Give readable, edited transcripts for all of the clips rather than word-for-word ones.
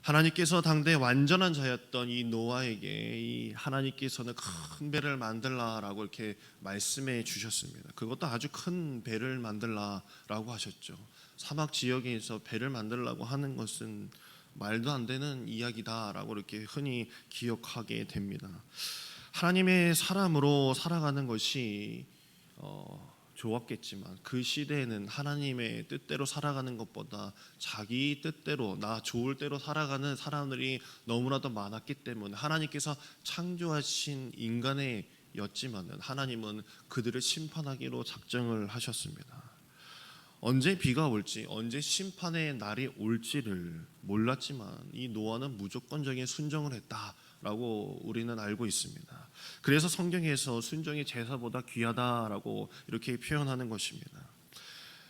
하나님께서 당대 완전한 자였던 이 노아에게 이 하나님께서는 큰 배를 만들라라고 이렇게 말씀해 주셨습니다. 그것도 아주 큰 배를 만들라라고 하셨죠. 사막 지역에서 배를 만들라고 하는 것은 말도 안 되는 이야기다라고 이렇게 흔히 기억하게 됩니다. 하나님의 사람으로 살아가는 것이 좋았겠지만 그 시대에는 하나님의 뜻대로 살아가는 것보다 자기 뜻대로 나 좋을 대로 살아가는 사람들이 너무나도 많았기 때문에 하나님께서 창조하신 인간의 였지만은 하나님은 그들을 심판하기로 작정을 하셨습니다. 언제 비가 올지 언제 심판의 날이 올지를 몰랐지만 이 노아는 무조건적인 순종을 했다라고 우리는 알고 있습니다. 그래서 성경에서 순종이 제사보다 귀하다라고 이렇게 표현하는 것입니다.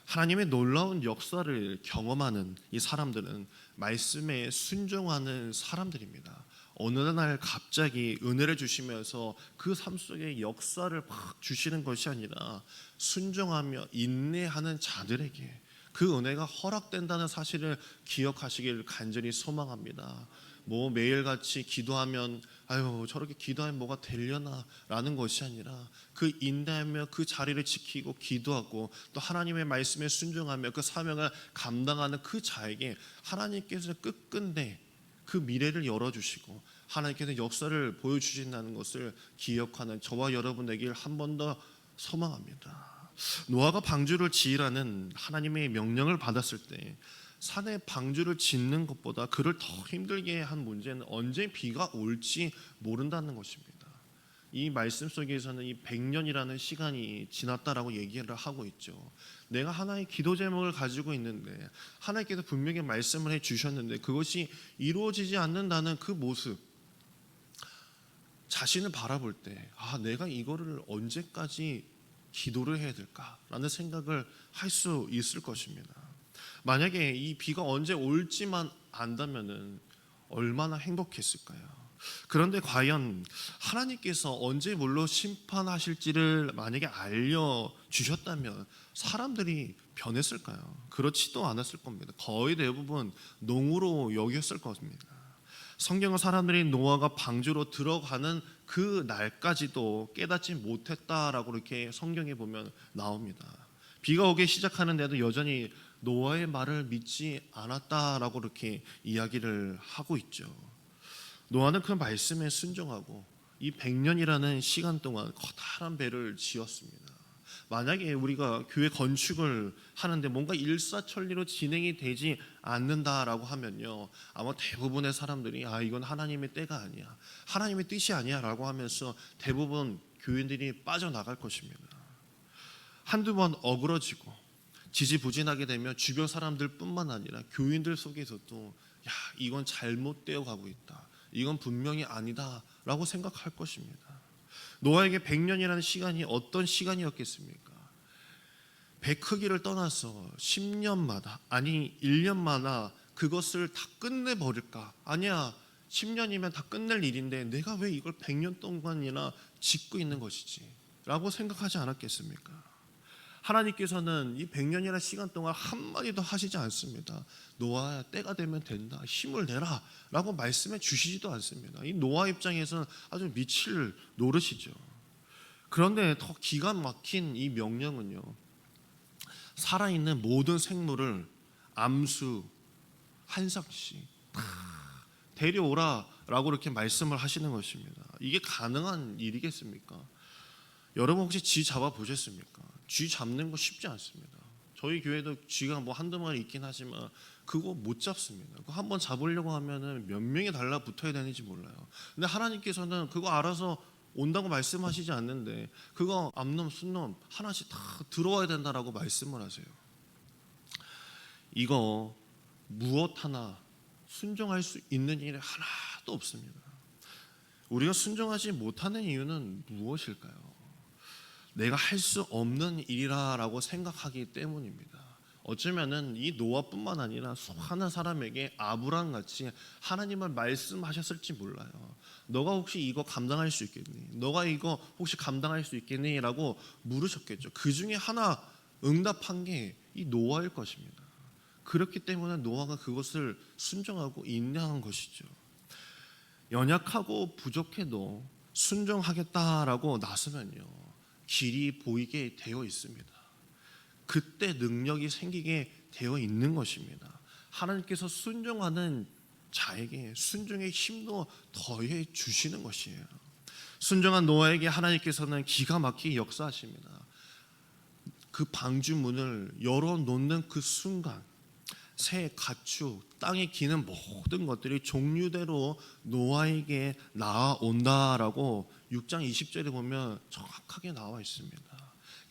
하나님의 놀라운 역사를 경험하는 이 사람들은 말씀에 순종하는 사람들입니다. 어느 날 갑자기 은혜를 주시면서 그 삶 속에 역사를 막 주시는 것이 아니라 순종하며 인내하는 자들에게 그 은혜가 허락된다는 사실을 기억하시길 간절히 소망합니다. 뭐 매일같이 기도하면 아유 저렇게 기도하면 뭐가 되려나 라는 것이 아니라 그 인내하며 그 자리를 지키고 기도하고 또 하나님의 말씀에 순종하며 그 사명을 감당하는 그 자에게 하나님께서 끝끝내 그 미래를 열어주시고 하나님께서 역사를 보여주신다는 것을 기억하는 저와 여러분 되길 한 번 더 소망합니다. 노아가 방주를 지으라는 하나님의 명령을 받았을 때 산에 방주를 짓는 것보다 그를 더 힘들게 한 문제는 언제 비가 올지 모른다는 것입니다. 이 말씀 속에서는 이 100년이라는 시간이 지났다라고 얘기를 하고 있죠. 내가 하나의 기도 제목을 가지고 있는데 하나님께서 분명히 말씀을 해주셨는데 그것이 이루어지지 않는다는 그 모습, 자신을 바라볼 때 내가 이거를 언제까지 기도를 해야 될까라는 생각을 할 수 있을 것입니다. 만약에 이 비가 언제 올지만 안다면은 얼마나 행복했을까요? 그런데 과연 하나님께서 언제 물로 심판하실지를 만약에 알려주셨다면 사람들이 변했을까요? 그렇지도 않았을 겁니다. 거의 대부분 농으로 여겼을 겁니다. 성경은 사람들이 노아가 방주로 들어가는 그 날까지도 깨닫지 못했다라고 이렇게 성경에 보면 나옵니다. 비가 오기 시작하는데도 여전히 노아의 말을 믿지 않았다라고 이렇게 이야기를 하고 있죠. 노아는 그 말씀에 순종하고 이 100년이라는 시간 동안 커다란 배를 지었습니다. 만약에 우리가 교회 건축을 하는데 뭔가 일사천리로 진행이 되지 않는다라고 하면요, 아마 대부분의 사람들이 이건 하나님의 때가 아니야, 하나님의 뜻이 아니야 라고 하면서 대부분 교인들이 빠져나갈 것입니다. 한두 번 어그러지고 지지부진하게 되면 주변 사람들뿐만 아니라 교인들 속에서도 이건 잘못되어 가고 있다, 이건 분명히 아니다 라고 생각할 것입니다. 노아에게 100년이라는 시간이 어떤 시간이었겠습니까? 배 크기를 떠나서 10년마다 아니 1년마다 그것을 다 끝내버릴까? 아니야, 10년이면 다 끝낼 일인데 내가 왜 이걸 100년 동안이나 짓고 있는 것이지? 라고 생각하지 않았겠습니까? 하나님께서는 이 100년이라는 시간 동안 한마디도 하시지 않습니다. 노아야, 때가 되면 된다, 힘을 내라 라고 말씀해 주시지도 않습니다. 이 노아 입장에서는 아주 미칠 노릇이죠. 그런데 더 기가 막힌 이 명령은요, 살아있는 모든 생물을 암수 한 쌍씩 데려오라 라고 이렇게 말씀을 하시는 것입니다. 이게 가능한 일이겠습니까? 여러분 혹시 쥐 잡아 보셨습니까? 쥐 잡는 거 쉽지 않습니다. 저희 교회도 쥐가 뭐 한두 마리 있긴 하지만 그거 못 잡습니다. 그거 한번 잡으려고 하면은 몇 명이 달라붙어야 되는지 몰라요. 근데 하나님께서는 그거 알아서 온다고 말씀하시지 않는데 그거 암놈 순놈 하나씩 다 들어와야 된다라고 말씀을 하세요. 이거 무엇 하나 순종할 수 있는 일이 하나도 없습니다. 우리가 순종하지 못하는 이유는 무엇일까요? 내가 할 수 없는 일이라고 생각하기 때문입니다. 어쩌면은 이 노아뿐만 아니라 수많은 사람에게 아브라함 같이 하나님을 말씀하셨을지 몰라요. 너가 혹시 이거 감당할 수 있겠니? 너가 이거 혹시 감당할 수 있겠니? 라고 물으셨겠죠. 그 중에 하나 응답한 게 이 노아일 것입니다. 그렇기 때문에 노아가 그것을 순종하고 인내한 것이죠. 연약하고 부족해도 순종하겠다라고 나서면요, 길이 보이게 되어 있습니다. 그때 능력이 생기게 되어 있는 것입니다. 하나님께서 순종하는 자에게 순종의 힘도 더해 주시는 것이에요. 순종한 노아에게 하나님께서는 기가 막히게 역사하십니다. 그 방주문을 열어놓는 그 순간 새, 가축, 땅에 기는 모든 것들이 종류대로 노아에게 나아온다라고 6장 20절에 보면 정확하게 나와 있습니다.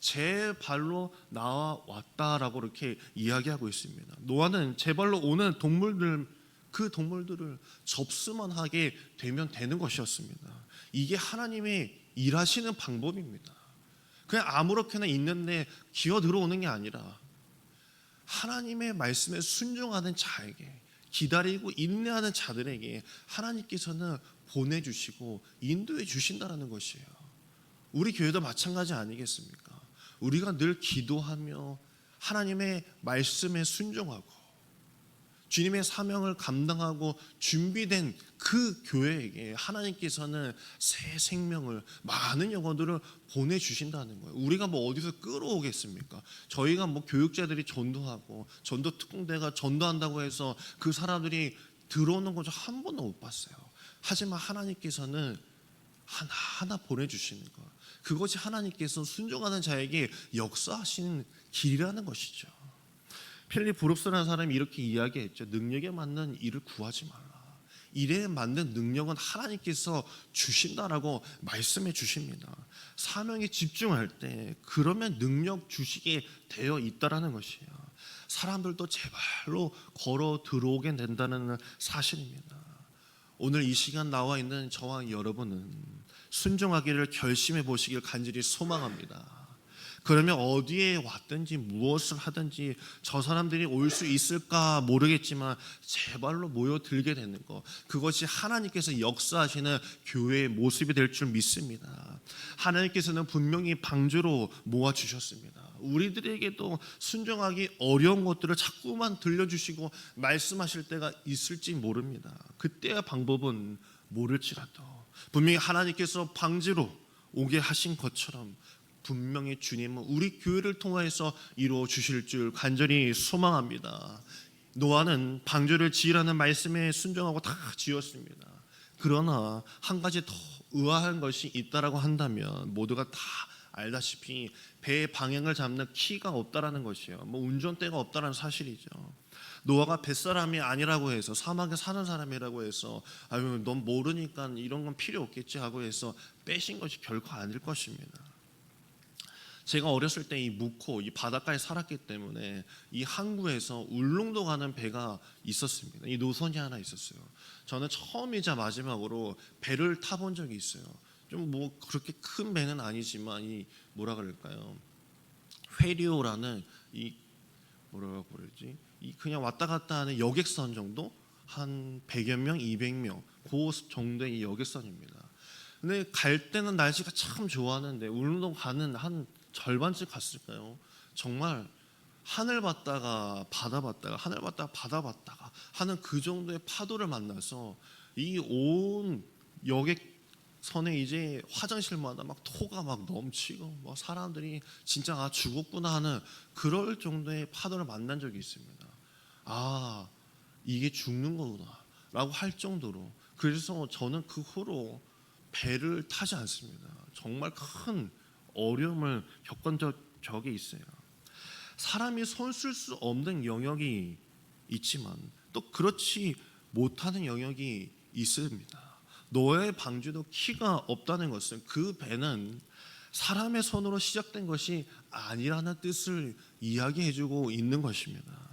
제 발로 나와왔다라고 이렇게 이야기하고 있습니다. 노아는 제 발로 오는 동물들, 그 동물들을 접수만 하게 되면 되는 것이었습니다. 이게 하나님의 일하시는 방법입니다. 그냥 아무렇게나 있는데 기어 들어오는 게 아니라 하나님의 말씀에 순종하는 자에게, 기다리고 인내하는 자들에게 하나님께서는 보내주시고 인도해 주신다는 것이에요. 우리 교회도 마찬가지 아니겠습니까? 우리가 늘 기도하며 하나님의 말씀에 순종하고 주님의 사명을 감당하고 준비된 그 교회에게 하나님께서는 새 생명을, 많은 영혼들을 보내주신다는 거예요. 우리가 뭐 어디서 끌어오겠습니까? 저희가 뭐 교육자들이 전도하고 전도 특공대가 전도한다고 해서 그 사람들이 들어오는 거 한 번도 못 봤어요. 하지만 하나님께서는 하나하나 보내주시는 것, 그것이 하나님께서 순종하는 자에게 역사하시는 길이라는 것이죠. 필립 브룩스라는 사람이 이렇게 이야기했죠. 능력에 맞는 일을 구하지 마라. 일에 맞는 능력은 하나님께서 주신다라고 말씀해 주십니다. 사명에 집중할 때 그러면 능력 주시게 되어 있다라는 것이에요. 사람들도 제 발로 걸어 들어오게 된다는 사실입니다. 오늘 이 시간 나와 있는 저와 여러분은 순종하기를 결심해 보시길 간절히 소망합니다. 그러면 어디에 왔든지 무엇을 하든지 저 사람들이 올 수 있을까 모르겠지만 제 발로 모여들게 되는 것, 그것이 하나님께서 역사하시는 교회의 모습이 될 줄 믿습니다. 하나님께서는 분명히 방주로 모아주셨습니다. 우리들에게도 순종하기 어려운 것들을 자꾸만 들려주시고 말씀하실 때가 있을지 모릅니다. 그때의 방법은 모를지라도 분명히 하나님께서 방주로 오게 하신 것처럼 분명히 주님은 우리 교회를 통하여서 이루어 주실 줄 간절히 소망합니다. 노아는 방주를 지으라는 말씀에 순종하고 다 지었습니다. 그러나 한 가지 더 의아한 것이 있다라고 한다면 모두가 다 알다시피 배의 방향을 잡는 키가 없다라는 것이에요. 뭐 운전대가 없다라는 사실이죠. 노아가 뱃사람이 아니라고 해서, 사막에 사는 사람이라고 해서 아유 넌 모르니까 이런 건 필요 없겠지 하고 해서 빼신 것이 결코 아닐 것입니다. 제가 어렸을 때 이 묵호, 이 바닷가에 살았기 때문에 이 항구에서 울릉도 가는 배가 있었습니다. 이 노선이 하나 있었어요. 저는 처음이자 마지막으로 배를 타본 적이 있어요. 좀 뭐 그렇게 큰 배는 아니지만 이 뭐라 그럴까요? 회리오라는 이 뭐라고 그러지? 이 그냥 왔다 갔다 하는 여객선 정도, 한 100여 명, 200명 그 정도의 여객선입니다. 근데 갈 때는 날씨가 참 좋았는데 울릉도 가는 한 절반쯤 갔을까요? 정말 하늘 봤다가 바다 봤다가 하늘 봤다가 바다 봤다가 하는 그 정도의 파도를 만나서 이 온 여객선에 이제 화장실마다 막 토가 막 넘치고 뭐 사람들이 진짜 아 죽었구나 하는 그럴 정도의 파도를 만난 적이 있습니다. 아 이게 죽는 거구나 라고 할 정도로. 그래서 저는 그 후로 배를 타지 않습니다. 정말 큰 어려움을 겪은 적이 있어요. 사람이 손쓸 수 없는 영역이 있지만 또 그렇지 못하는 영역이 있습니다. 노아의 방주도 키가 없다는 것은 그 배는 사람의 손으로 시작된 것이 아니라는 뜻을 이야기해주고 있는 것입니다.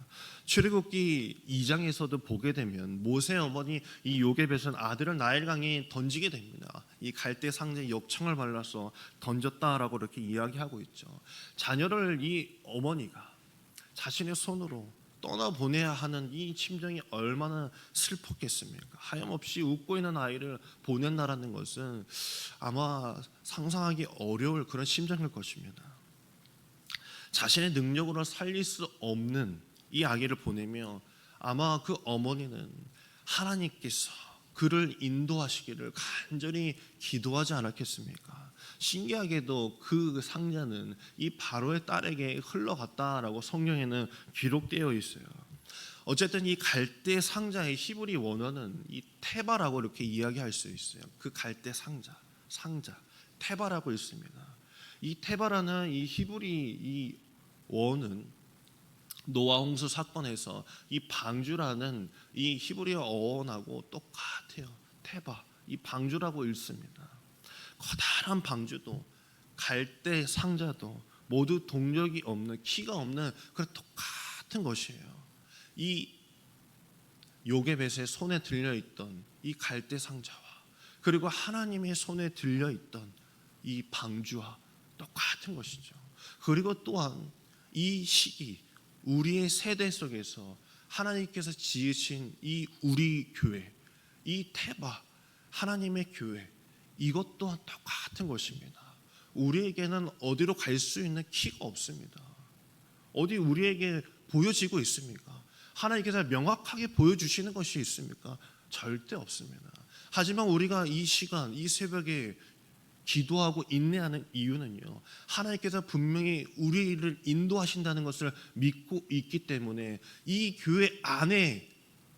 출애굽기 2장에서도 보게 되면 모세 어머니 이 요게벳은 아들을 나일강에 던지게 됩니다. 이 갈대 상자에 역청을 발라서 던졌다라고 이렇게 이야기하고 있죠. 자녀를 이 어머니가 자신의 손으로 떠나보내야 하는 이 심정이 얼마나 슬펐겠습니까? 하염없이 웃고 있는 아이를 보낸다라는 것은 아마 상상하기 어려울 그런 심정일 것입니다. 자신의 능력으로 살릴 수 없는 이 아기를 보내며 아마 그 어머니는 하나님께서 그를 인도하시기를 간절히 기도하지 않았겠습니까? 신기하게도 그 상자는 이 바로의 딸에게 흘러갔다라고 성경에는 기록되어 있어요. 어쨌든 이 갈대 상자의 히브리 원어는 이 테바라고 이렇게 이야기할 수 있어요. 그 갈대 상자 테바라고 있습니다. 이 테바라는 이 히브리 이 원은 노아 홍수 사건에서 이 방주라는 이 히브리어 어원하고 똑같아요. 테바, 이 방주라고 읽습니다. 커다란 방주도 갈대 상자도 모두 동력이 없는, 키가 없는 그런 똑같은 것이에요. 이 요게벳의 손에 들려있던 이 갈대 상자와 그리고 하나님의 손에 들려있던 이 방주와 똑같은 것이죠. 그리고 또한 이 시기 우리의 세대 속에서 하나님께서 지으신 이 우리 교회, 이 테바 하나님의 교회, 이것 또한 똑같은 것입니다. 우리에게는 어디로 갈 수 있는 키가 없습니다. 어디 우리에게 보여지고 있습니까? 하나님께서 명확하게 보여주시는 것이 있습니까? 절대 없습니다. 하지만 우리가 이 시간, 이 새벽에 기도하고 인내하는 이유는요, 하나님께서 분명히 우리를 인도하신다는 것을 믿고 있기 때문에 이 교회 안에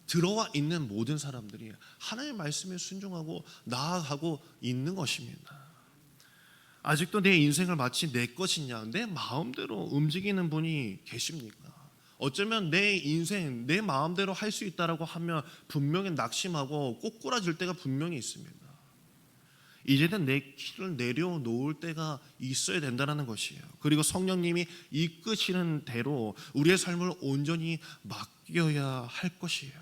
들어와 있는 모든 사람들이 하나님의 말씀에 순종하고 나아가고 있는 것입니다. 아직도 내 인생을 마치 내 것이냐, 내 마음대로 움직이는 분이 계십니까? 어쩌면 내 인생 내 마음대로 할 수 있다라고 하면 분명히 낙심하고 꼬꾸라질 때가 분명히 있습니다. 이제는 내 길을 내려놓을 때가 있어야 된다는 것이에요. 그리고 성령님이 이끄시는 대로 우리의 삶을 온전히 맡겨야 할 것이에요.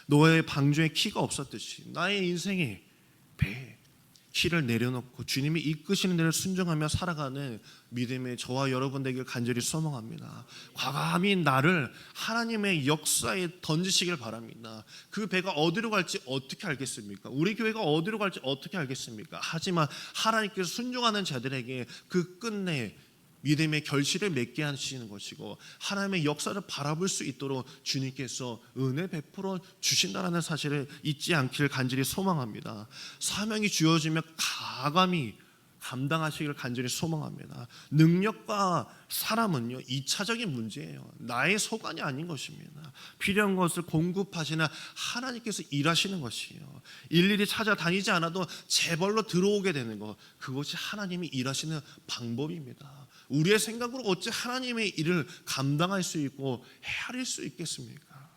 노아의 방주에 키가 없었듯이 나의 인생에 배에 키를 내려놓고 주님이 이끄시는 대로 순종하며 살아가는 믿음의 저와 여러분 되길 간절히 소망합니다. 과감히 나를 하나님의 역사에 던지시길 바랍니다. 그 배가 어디로 갈지 어떻게 알겠습니까? 우리 교회가 어디로 갈지 어떻게 알겠습니까? 하지만 하나님께서 순종하는 자들에게 그 끝내 믿음의 결실을 맺게 하시는 것이고 하나님의 역사를 바라볼 수 있도록 주님께서 은혜 베풀어 주신다는 사실을 잊지 않기를 간절히 소망합니다. 사명이 주어지면 과감히 감당하시기를 간절히 소망합니다. 능력과 사람은요 2차적인 문제예요. 나의 소관이 아닌 것입니다. 필요한 것을 공급하시는 하나님께서 일하시는 것이에요. 일일이 찾아다니지 않아도 재벌로 들어오게 되는 것, 그것이 하나님이 일하시는 방법입니다. 우리의 생각으로 어찌 하나님의 일을 감당할 수 있고 헤아릴 수 있겠습니까?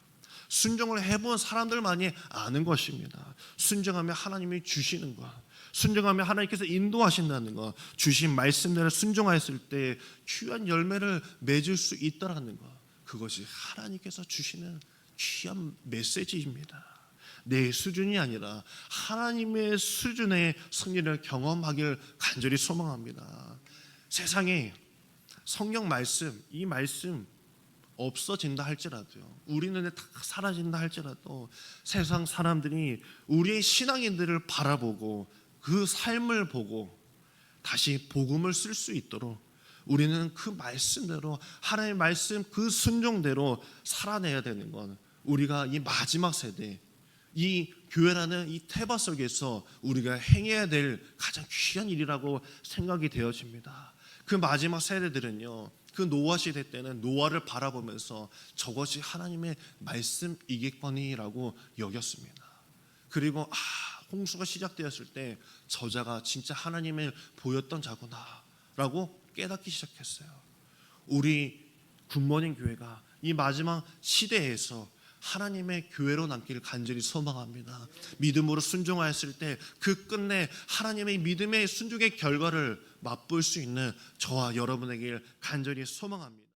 순종을 해본 사람들만이 아는 것입니다. 순종하며 하나님이 주시는 것, 순종하며 하나님께서 인도하신다는 것, 주신 말씀대로 순종하였을 때 귀한 열매를 맺을 수 있다라는 것, 그것이 하나님께서 주시는 귀한 메시지입니다. 내 수준이 아니라 하나님의 수준의 승리를 경험하길 간절히 소망합니다. 세상에 성경 말씀, 이 말씀 없어진다 할지라도요, 우리 눈에 다 사라진다 할지라도 세상 사람들이 우리의 신앙인들을 바라보고 그 삶을 보고 다시 복음을 쓸 수 있도록 우리는 그 말씀대로, 하나님의 말씀 그 순종대로 살아내야 되는 건 우리가 이 마지막 세대, 이 교회라는 이 태바 속에서 우리가 행해야 될 가장 귀한 일이라고 생각이 되어집니다. 그 마지막 세대들은요, 그 노아 시대 때는 노아를 바라보면서 저것이 하나님의 말씀이겠거니라고 여겼습니다. 그리고 홍수가 시작되었을 때 저자가 진짜 하나님을 보였던 자구나라고 깨닫기 시작했어요. 우리 굿모닝 교회가 이 마지막 시대에서 하나님의 교회로 남기를 간절히 소망합니다. 믿음으로 순종하였을 때 그 끝내 하나님의 믿음의 순종의 결과를 맛볼 수 있는 저와 여러분에게 간절히 소망합니다.